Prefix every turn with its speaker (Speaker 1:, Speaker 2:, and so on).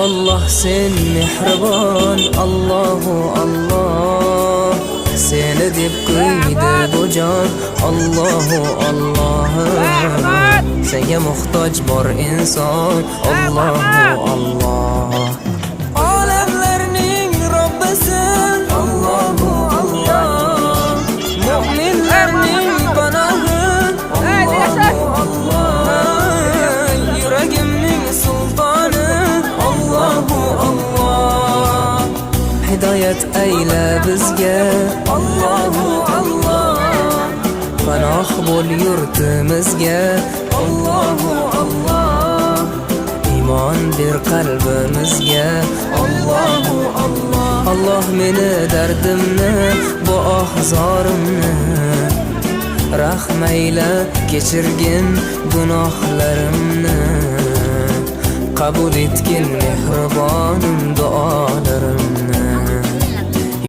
Speaker 1: Allah sen mehribon, Allahu Allah. Seni deb qo'ydi bu jon, Allahu Allah. Senga muhtoj bor inson, Allahu Allah. Olamlarning Robbisin, Allahu Allah. Mu'minlarning panohi, Allahu Allah. Yuragimning sultoni, Allahu Allah. Hidoyat ayla bizga, Allahu Allah. Panoh bo'l yurtimizga, Allahu Allah. Iymon ber qalbimizga, Allahu Allah. Allah meni dardimni, bu ohzorimni rahmayla kechirgin gunohlarimni. Qabul etgin mehribonim